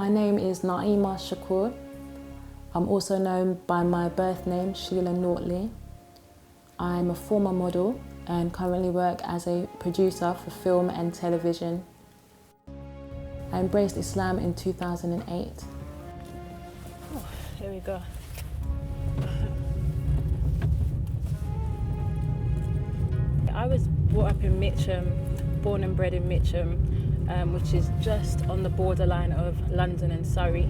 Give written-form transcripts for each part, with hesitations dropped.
My name is Naimeh Shakur. I'm also known by my birth name, Sheila Nortley. I'm a former model and currently work as a producer for film and television. I embraced Islam in 2008. Oh, here we go. I was brought up in Mitcham, born and bred in Mitcham, which is just on the borderline of London and Surrey.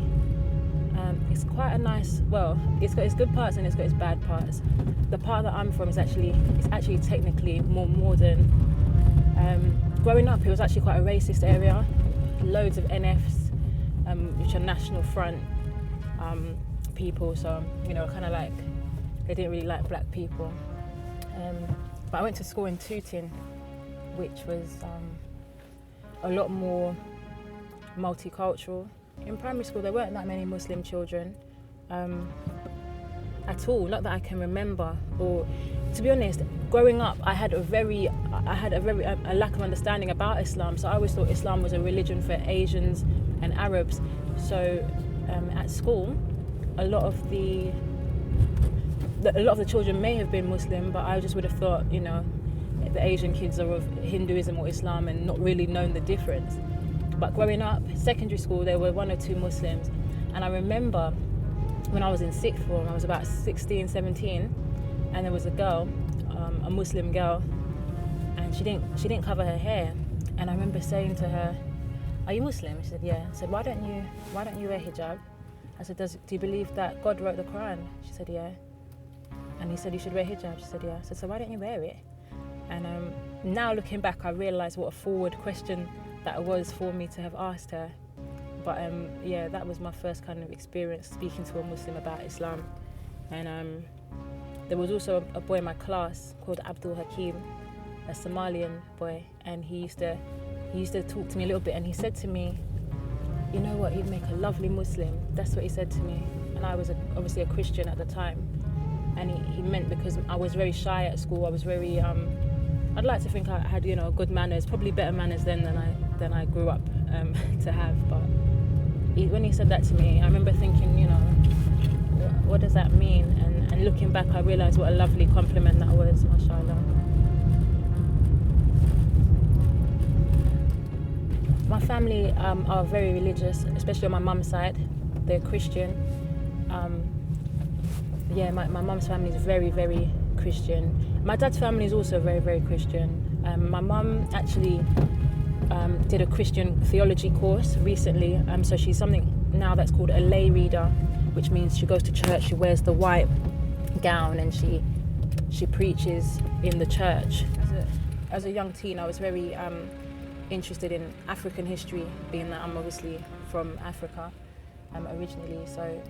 It's quite a nice, well, it's got its good parts and it's got its bad parts. The part that I'm from is actually technically more modern. Growing up, it was actually quite a racist area. Loads of NFs, which are National Front people, so, you know, kind of like, they didn't really like black people. But I went to school in Tooting, which was a lot more multicultural. In primary school, there weren't that many Muslim children at all, not that I can remember. Or, to be honest, growing up, I had a lack of understanding about Islam. So I always thought Islam was a religion for Asians and Arabs. So at school, a lot of the children may have been Muslim, but I just would have thought, you know, the Asian kids are of Hinduism or Islam and not really known the difference. But growing up, secondary school, there were 1 or 2 Muslims. And I remember when I was in sixth form, I was about 16, 17, and there was a girl, a Muslim girl, and she didn't cover her hair. And I remember saying to her, "Are you Muslim?" She said, "Yeah." I said, "Why don't you wear hijab?" I said, "Do you believe that God wrote the Quran?" She said, "Yeah." And he said, "You should wear hijab." She said, "Yeah." I said, "So why don't you wear it?" And now looking back, I realise what a forward question that was for me to have asked her. But yeah, that was my first kind of experience speaking to a Muslim about Islam. And there was also a boy in my class called Abdul Hakim, a Somalian boy, and he used to talk to me a little bit, and he said to me, "You know what, you'd make a lovely Muslim." That's what he said to me. And I was obviously a Christian at the time. And he meant because I was very shy at school. I was very, I'd like to think I had, you know, good manners, probably better manners then than I grew up to have. But when he said that to me, I remember thinking, you know, what does that mean? And looking back, I realised what a lovely compliment that was, mashallah. My family are very religious, especially on my mum's side. They're Christian. Yeah, my mum's family is very, very Christian. My dad's family is also very, very Christian. My mum actually did a Christian theology course recently. So she's something now that's called a lay reader, which means she goes to church, she wears the white gown, and she preaches in the church. As a young teen, I was very interested in African history, being that I'm obviously from Africa originally. So,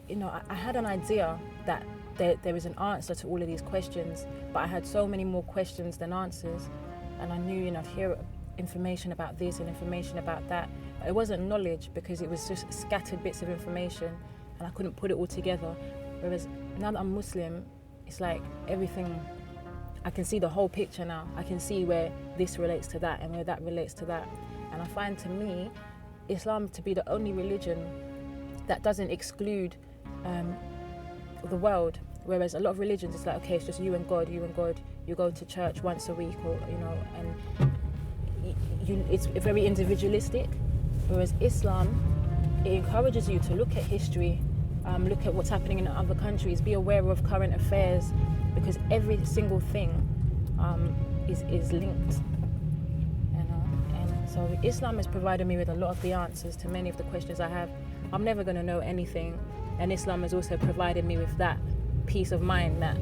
you know, I had an idea that there is an answer to all of these questions, but I had so many more questions than answers. And I knew, you know, I'd hear information about this and information about that. But it wasn't knowledge, because it was just scattered bits of information and I couldn't put it all together. Whereas now that I'm Muslim, it's like everything, I can see the whole picture now. I can see where this relates to that and where that relates to that. And I find, to me, Islam to be the only religion that doesn't exclude the world. Whereas a lot of religions, it's like, okay, it's just you and God, you go to church once a week, or, you know, and it's very individualistic. Whereas Islam, it encourages you to look at history, look at what's happening in other countries, be aware of current affairs, because every single thing is linked. You know? And so Islam has provided me with a lot of the answers to many of the questions I have. I'm never going to know anything, and Islam has also provided me with that peace of mind that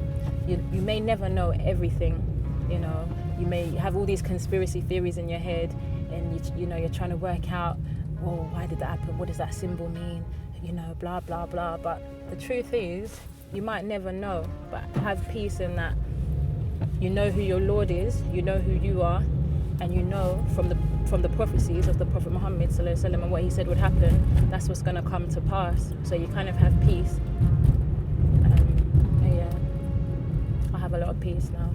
you may never know everything. You know, you may have all these conspiracy theories in your head, and you know, you're trying to work out, well, why did that happen? What does that symbol mean? You know, blah blah blah. But the truth is, you might never know. But have peace in that. You know who your Lord is. You know who you are, and you know from the prophecies of the Prophet Muhammad sallallahu alaihi wasallam and what he said would happen. That's what's going to come to pass. So you kind of have peace. Yeah, I have a lot of peace now.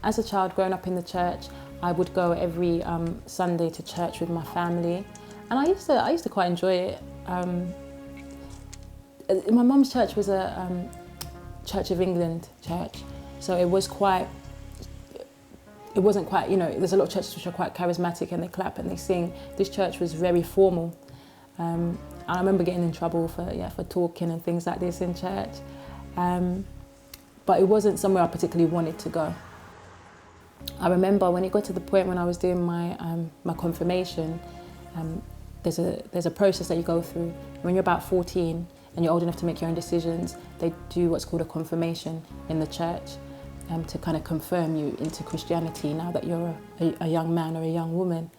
as a child growing up in the church, I would go every Sunday to church with my family, and I used to quite enjoy it. My mum's church was a Church of England church, so it wasn't quite, you know, there's a lot of churches which are quite charismatic and they clap and they sing. This church was very formal. I remember getting in trouble for talking and things like this in church. But it wasn't somewhere I particularly wanted to go. I remember when it got to the point when I was doing my confirmation, there's a process that you go through. When you're about 14 and you're old enough to make your own decisions, they do what's called a confirmation in the church to kind of confirm you into Christianity now that you're a young man or a young woman.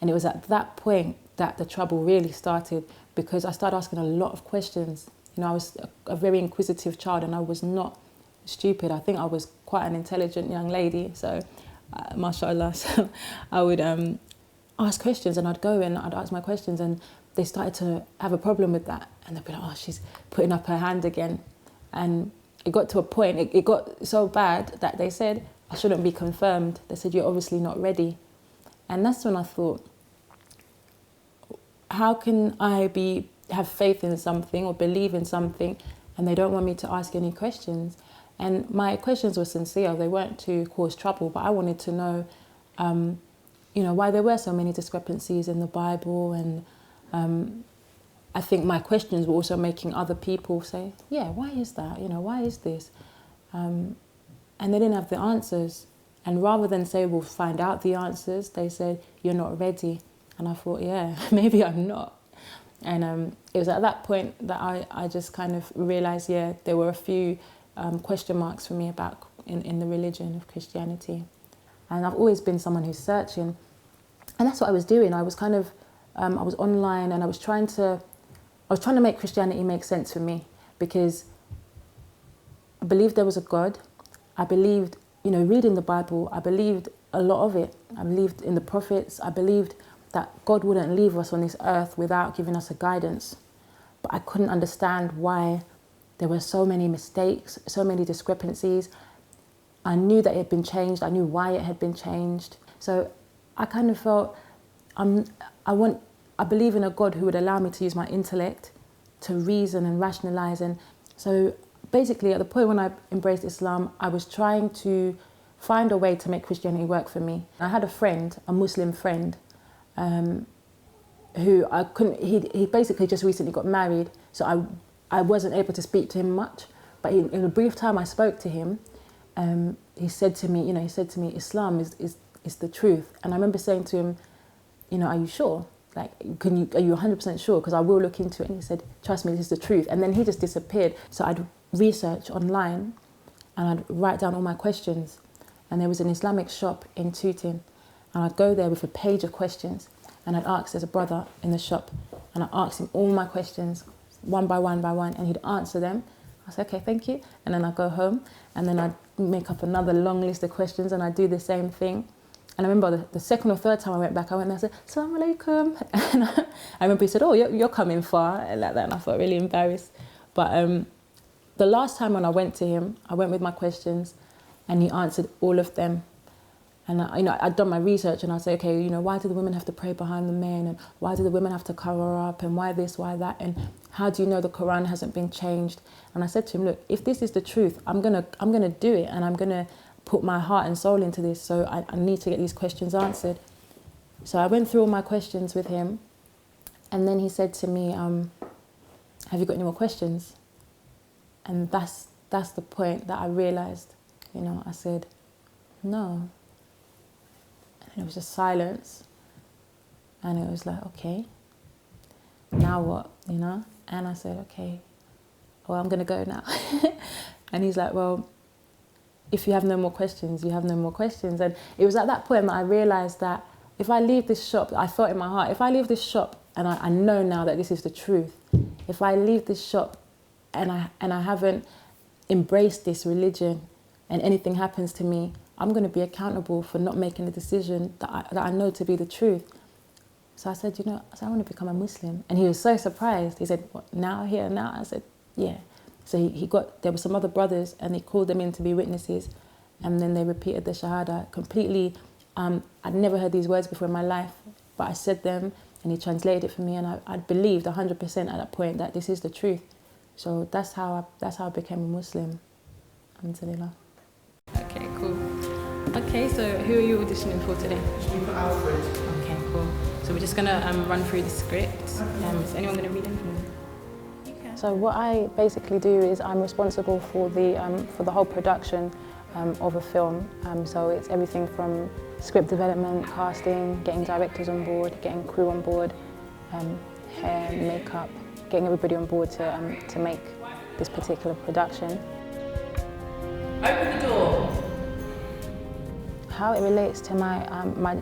And it was at that point that the trouble really started, because I started asking a lot of questions. You know, I was a very inquisitive child and I was not stupid. I think I was quite an intelligent young lady, so mashallah. So I would ask questions, and I'd go and I'd ask my questions, and they started to have a problem with that, and they'd be like, oh, she's putting up her hand again. And it got to a point, it got so bad that they said I shouldn't be confirmed. They said, you're obviously not ready. And that's when I thought, how can I have faith in something or believe in something and they don't want me to ask any questions? And my questions were sincere. They weren't to cause trouble, but I wanted to know, you know, why there were so many discrepancies in the Bible. And I think my questions were also making other people say, yeah, why is that? You know, why is this? And they didn't have the answers. And rather than say, we'll find out the answers, they said, you're not ready. And I thought, yeah, maybe I'm not. And it was at that point that I just kind of realised, yeah, there were a few question marks for me about in the religion of Christianity. And I've always been someone who's searching. And that's what I was doing. I was kind of, I was online and I was trying to make Christianity make sense for me, because I believed there was a God. I believed, you know, reading the Bible, I believed a lot of it. I believed in the prophets. I believed that God wouldn't leave us on this earth without giving us a guidance. But I couldn't understand why there were so many mistakes, so many discrepancies. I knew that it had been changed. I knew why it had been changed. So I kind of felt, I believe in a God who would allow me to use my intellect to reason and rationalize. And so basically at the point when I embraced Islam, I was trying to find a way to make Christianity work for me. I had a friend, a Muslim friend, who I couldn't, he basically just recently got married, so I wasn't able to speak to him much. But in a brief time I spoke to him, he said to me, Islam is the truth. And I remember saying to him, you know, are you sure? Like, are you 100% sure? Because I will look into it. And he said, trust me, this is the truth. And then he just disappeared. So I'd research online and I'd write down all my questions. And there was an Islamic shop in Tooting. And I'd go there with a page of questions. And I'd ask, there's a brother in the shop. And I'd ask him all my questions, one by one by one. And he'd answer them. I said, okay, thank you. And then I'd go home. And then I'd make up another long list of questions. And I'd do the same thing. And I remember the second or third time I went back, I went there and I said, Assalamu alaikum. And I remember he said, oh, you're coming far, and like that. And I felt really embarrassed. But the last time when I went to him, I went with my questions and he answered all of them. And I'd done my research and I'd say, okay, why do the women have to pray behind the men? And why do the women have to cover up? And why this, why that? And how do you know the Quran hasn't been changed? And I said to him, look, if this is the truth, I'm gonna do it, and I'm gonna put my heart and soul into this. So I need to get these questions answered. So I went through all my questions with him, and then he said to me, have you got any more questions? And that's the point that I realized, I said, no. And it was just silence. And it was like, okay, now what, And I said, okay, well, I'm gonna go now. And he's like, well, if you have no more questions, you have no more questions. And it was at that point that I realized that if I leave this shop, I thought in my heart, if I leave this shop, and I know now that this is the truth, if I leave this shop and I haven't embraced this religion and anything happens to me, I'm going to be accountable for not making the decision that I know to be the truth. So I said, I want to become a Muslim. And he was so surprised. He said, what, now, here, now? I said, yeah. So there were some other brothers, and he called them in to be witnesses. and then they repeated the Shahada completely. I'd never heard these words before in my life, but I said them and he translated it for me, and I believed 100% at that point that this is the truth. So that's how I became a Muslim. Alhamdulillah. Okay, cool. Okay, so who are you auditioning for today? For Alfred. Okay, cool. So we're just gonna run through the script. Is anyone gonna read anything? So what I basically do is I'm responsible for the whole production of a film. So it's everything from script development, casting, getting directors on board, getting crew on board, hair, makeup, getting everybody on board to make this particular production. Open the door. How it relates to my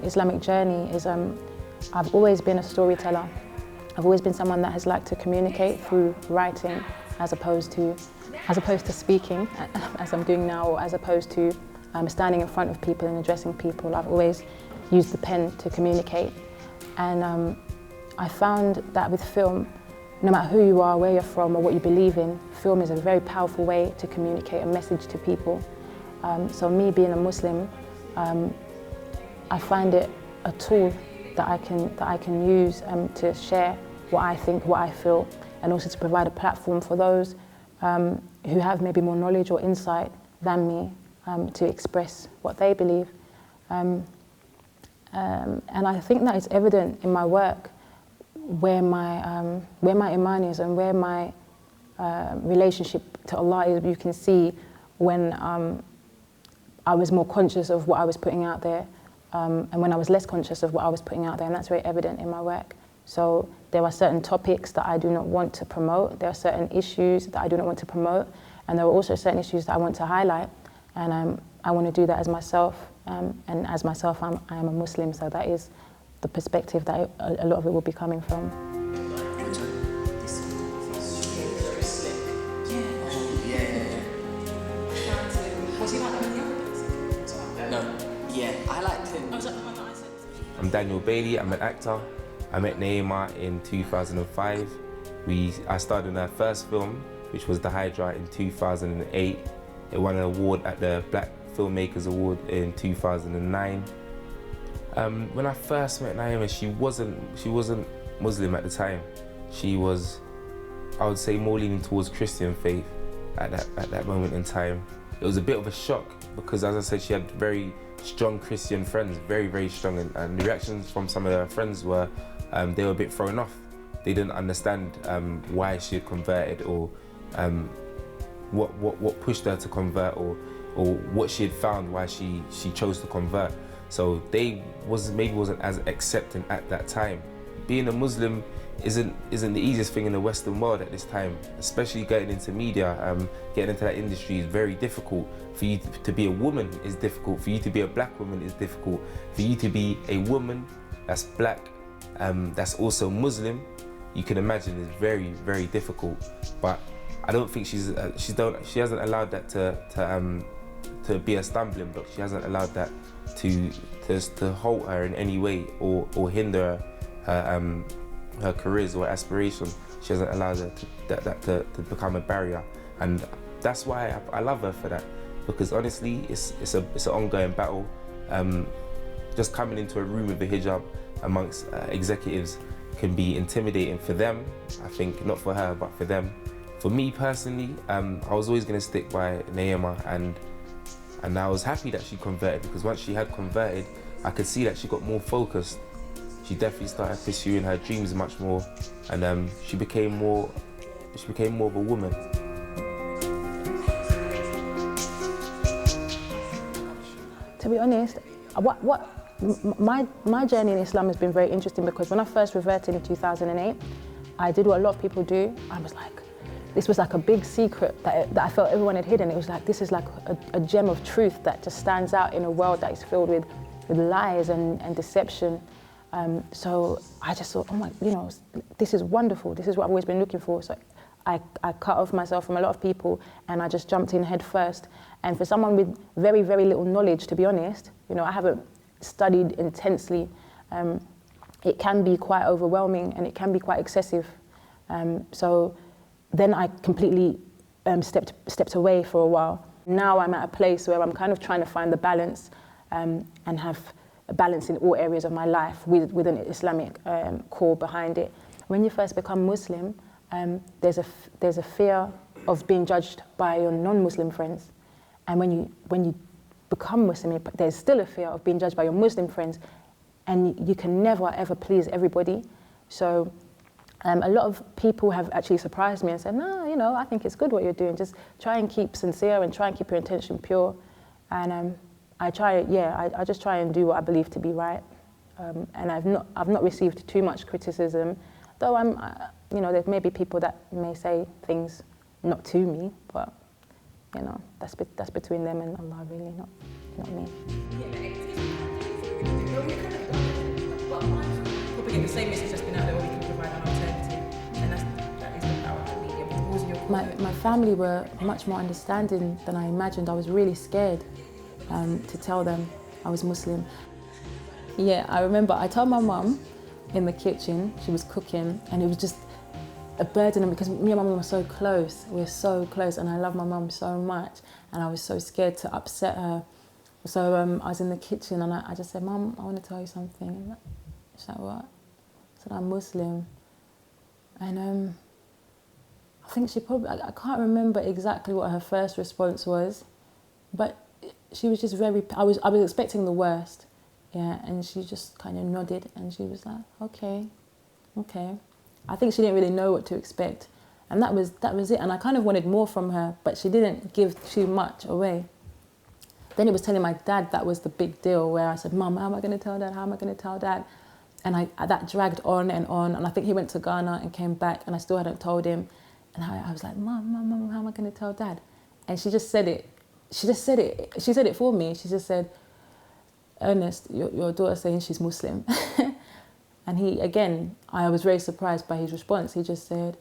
Islamic journey is I've always been a storyteller. I've always been someone that has liked to communicate through writing as opposed to speaking, as I'm doing now, or as opposed to standing in front of people and addressing people. I've always used the pen to communicate. And I found that with film, no matter who you are, where you're from, or what you believe in, film is a very powerful way to communicate a message to people. So me being a Muslim, I find it a tool that I can use to share what I think, what I feel, and also to provide a platform for those who have maybe more knowledge or insight than me to express what they believe. And I think that it's evident in my work where my iman is and where my relationship to Allah is. You can see when I was more conscious of what I was putting out there, and when I was less conscious of what I was putting out there, and that's very evident in my work. So there are certain topics that I do not want to promote, there are certain issues that I do not want to promote, and there are also certain issues that I want to highlight, and I want to do that as myself, and as myself I am a Muslim, so that is the perspective that a lot of it will be coming from. I'm Daniel Bailey, I'm an actor. I met Naimeh in 2005. I starred in her first film, which was The Hydra, in 2008. It won an award at the Black Filmmakers Award in 2009. When I first met Naimeh, she wasn't Muslim at the time. She was, I would say, more leaning towards Christian faith at that moment in time. It was a bit of a shock because, as I said, she had very strong Christian friends, very, very strong, and the reactions from some of her friends were they were a bit thrown off. They didn't understand why she had converted, or what pushed her to convert, or what she had found why she chose to convert. So they maybe wasn't as accepting at that time. Being a Muslim isn't the easiest thing in the Western world at this time, especially getting into media, getting into that industry is very difficult. For you to be a woman is difficult, for you to be a black woman is difficult, for you to be a woman that's black, that's also Muslim, you can imagine it's very, very difficult. But I don't think she hasn't allowed that to be a stumbling block. She hasn't allowed that to halt her in any way or hinder her careers or aspirations. She hasn't allowed that to become a barrier, and that's why I love her for that. Because honestly, it's an ongoing battle. Just coming into a room with a hijab amongst executives can be intimidating for them. I think not for her, but for them. For me personally, I was always going to stick by Naimeh, and I was happy that she converted, because once she had converted, I could see that she got more focused. She definitely started pursuing her dreams much more, and she became more of a woman. To be honest, my journey in Islam has been very interesting, because when I first reverted in 2008, I did what a lot of people do. I was like, this was like a big secret that I felt everyone had hidden. It was like, this is like a gem of truth that just stands out in a world that is filled with lies and deception. So I just thought, oh my, this is wonderful. This is what I've always been looking for. So I cut off myself from a lot of people, and I just jumped in head first. And for someone with very, very little knowledge, to be honest, I haven't studied intensely, it can be quite overwhelming and it can be quite excessive. So then I completely stepped away for a while. Now I'm at a place where I'm kind of trying to find the balance and have a balance in all areas of my life with an Islamic core behind it. When you first become Muslim, there's a fear of being judged by your non-Muslim friends. And when you become Muslim, there's still a fear of being judged by your Muslim friends, and you can never ever please everybody. So a lot of people have actually surprised me and said, no, you know, I think it's good what you're doing. Just try and keep sincere and try and keep your intention pure. And I just try and do what I believe to be right. And I've not received too much criticism, though you know, there may be people that may say things not to me, but you know, that's between them and Allah, really, not me. The same message that's been out there, where we can provide an alternative, and that is the power of media. What was your My family were much more understanding than I imagined. I was really scared to tell them I was Muslim. Yeah, I remember I told my mum in the kitchen, she was cooking, and it was just a burden because me and my mum were so close. We were so close, and I love my mum so much, and I was so scared to upset her. So I was in the kitchen, and I just said, "Mum, I want to tell you something." And she's like, "What?" I said, "I'm Muslim." And I think she probably, I can't remember exactly what her first response was, but she was just very, I was expecting the worst, yeah, and she just kind of nodded, and she was like, okay. I think she didn't really know what to expect, and that was it, and I kind of wanted more from her, but she didn't give too much away. Then it was telling my dad that was the big deal, where I said, "Mum, how am I going to tell Dad? How am I going to tell Dad?" And that dragged on, and I think he went to Ghana and came back, and I still hadn't told him. And I was like, Mum, how am I going to tell Dad? And she just said it. She said it for me. She just said, "Ernest, your daughter's saying she's Muslim." And I was very surprised by his response. He said,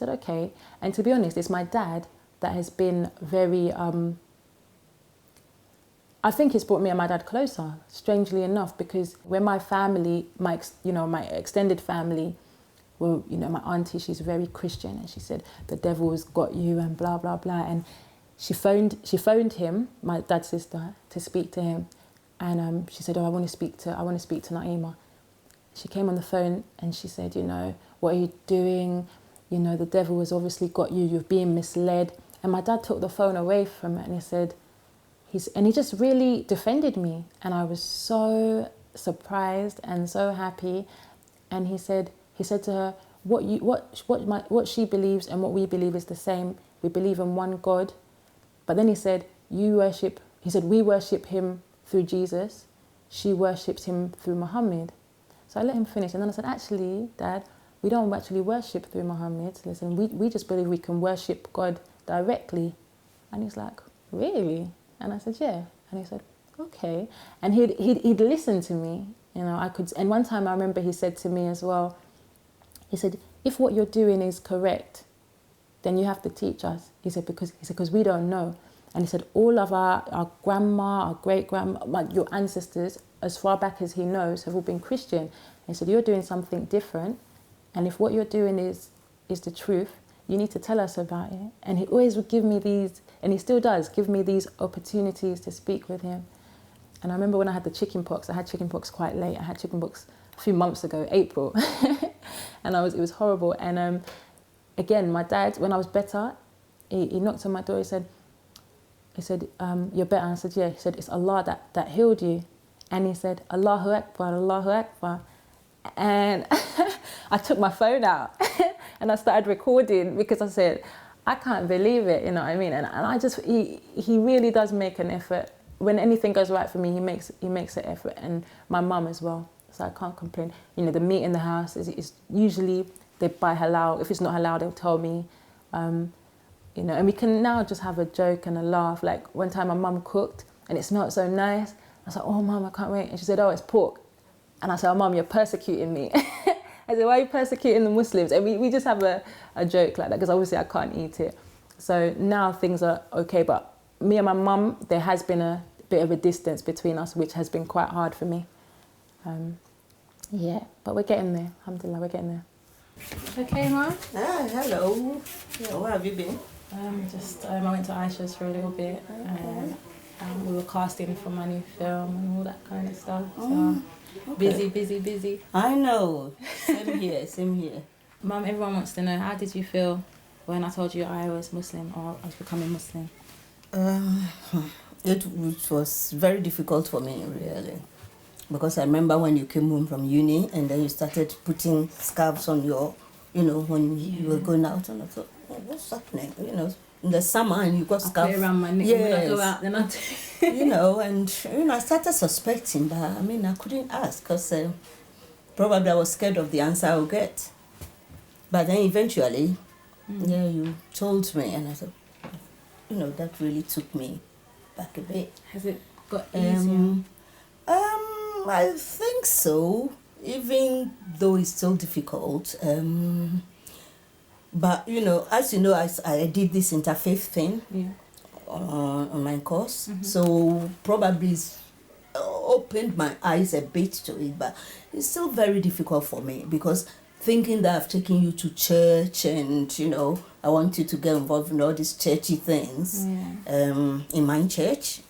"Okay." And to be honest, it's my dad that has been very, I think it's brought me and my dad closer, strangely enough, because when my family, my extended family, well, you know, my auntie, she's very Christian, and she said, "The devil's got you," and blah, blah, blah. And she phoned him, my dad's sister, to speak to him. And she said, "Oh, I want to speak to Naimeh." She came on the phone and she said, "You know, what are you doing? You know, the devil has obviously got you, you're being misled." And my dad took the phone away from her, and he said, he just really defended me. And I was so surprised and so happy. And he said to her, what she believes and what we believe is the same. We believe in one God. But then he said, we worship him through Jesus. She worships him through Muhammad. So I let him finish. And then I said, "Actually, Dad, we don't actually worship through Muhammad. Listen, we just believe we can worship God directly." And he's like, "Really?" And I said, "Yeah." And he said, "Okay." And he'd listen to me, you know. And one time I remember he said to me as well, he said, "If what you're doing is correct, then you have to teach us." He said, because we don't know. And he said, all of our grandma, our great-grandma, your ancestors, as far back as he knows, have all been Christian. And he said, "You're doing something different. And if what you're doing is the truth, you need to tell us about it." And he always would give me these, and he still does, give me these opportunities to speak with him. And I remember when I had the chickenpox, I had chickenpox quite late. I had chickenpox a few months ago, April. And it was horrible. And again, my dad, when I was better, he knocked on my door. He said, "You're better?" And I said, "Yeah." He said, "It's Allah that healed you." And he said, "Allahu Akbar, Allahu Akbar." And I took my phone out and I started recording, because I said, I can't believe it, you know what I mean? And he really does make an effort. When anything goes right for me, he makes an effort, and my mum as well. So I can't complain. You know, the meat in the house is usually they buy halal. If it's not halal, they'll tell me. You know, and we can now just have a joke and a laugh. Like one time my mum cooked and it smelled so nice. I was like, "Oh, Mum, I can't wait." And she said, "Oh, it's pork." And I said, "Oh, Mum, you're persecuting me." I said, "Why are you persecuting the Muslims?" And we just have a joke like that, because obviously I can't eat it. So now things are okay, but me and my mum, there has been a bit of a distance between us, which has been quite hard for me. Yeah, but we're getting there. Alhamdulillah, we're getting there. Okay, Mom? Hello. Yeah, where have you been? I went to Aisha's for a little bit. We were casting for my new film and all that kind of stuff. So busy. I know. Same here. Mum, everyone wants to know, how did you feel when I told you I was Muslim or I was becoming Muslim? It was very difficult for me, really. Because I remember when you came home from uni and then you started putting scarves on your, when you were going out, and I thought, what's happening? In the summer, and you got scarves. I around my neck when I go out, then I I started suspecting, but I couldn't ask because probably I was scared of the answer I would get. But then eventually, you told me, and I thought, that really took me back a bit. Has it got easier? I think so, even though it's still difficult. But, as you know, I did this interfaith thing on my course. Mm-hmm. So probably it's opened my eyes a bit to it, but it's still very difficult for me because thinking that I've taken you to church and, I want you to get involved in all these churchy things in my church,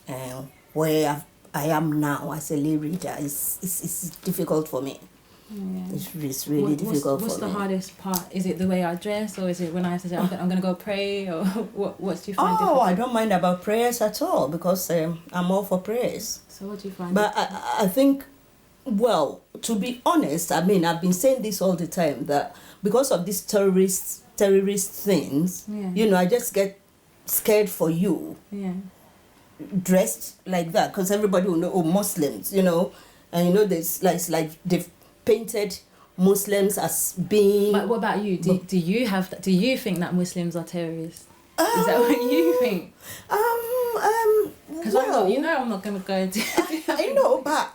where I am now as a lay reader, it's difficult for me. Yeah. It's really difficult for me. What's the hardest part? Is it the way I dress, or is it when I have to say, I'm going to go pray, or what do you find difficult? I don't mind about prayers at all because I'm all for prayers. So what do you find? But I think, well, to be honest, I've been saying this all the time, that because of these terrorist things, I just get scared for you. Yeah. Dressed like that, because everybody will know, Muslims, and there's like they've painted Muslims as being. But what about you? Do you think that Muslims are terrorists? Is that what you think? Because I'm not going to go into. I know, but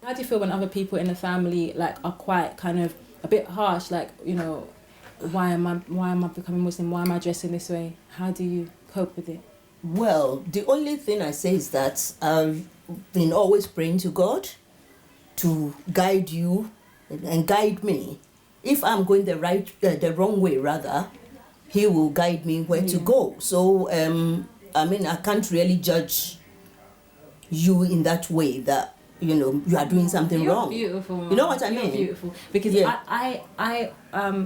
how do you feel when other people in the family are quite kind of a bit harsh? Why am I becoming Muslim? Why am I dressing this way? How do you cope with it? Well, the only thing I say is that I've been always praying to God to guide you and guide me. If I'm going the wrong way, rather, He will guide me where to go. So, I can't really judge you in that way that, you are doing something wrong. Beautiful, Mom. You know what I mean? You're beautiful. Because I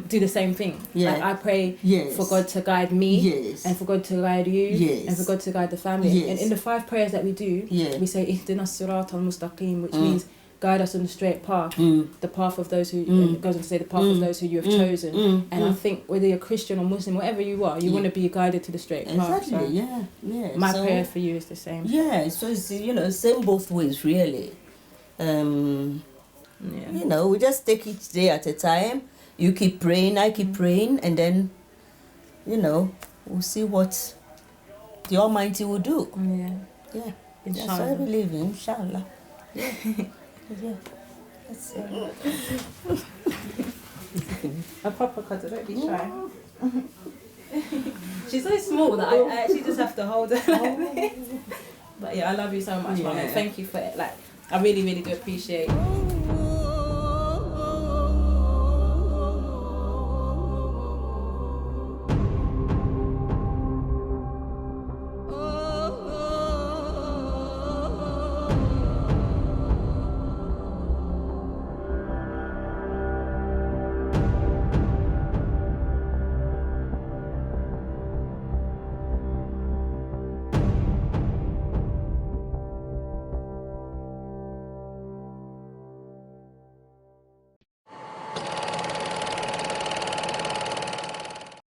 do the same thing. Yeah. I pray for God to guide me and for God to guide you and for God to guide the family. Yes. And in the 5 prayers that we do, we say Ihdinas Sirat al-Mustaqim, which means guide us on the straight path, the path of those who, it goes on to say the path of those who you have chosen. And I think whether you're Christian or Muslim, whatever you are, you want to be guided to the straight path. Exactly, so my prayer for you is the same. Yeah, so it's, same both ways, really. We just take each day at a time. You keep praying, I keep praying, and then, we'll see what the Almighty will do. Yeah. That's what I believe in, inshallah. Yeah. That's a proper cutter, don't be shy. She's so small that I actually just have to hold her like this. But I love you so much, Mum, and thank you for it. I really, really do appreciate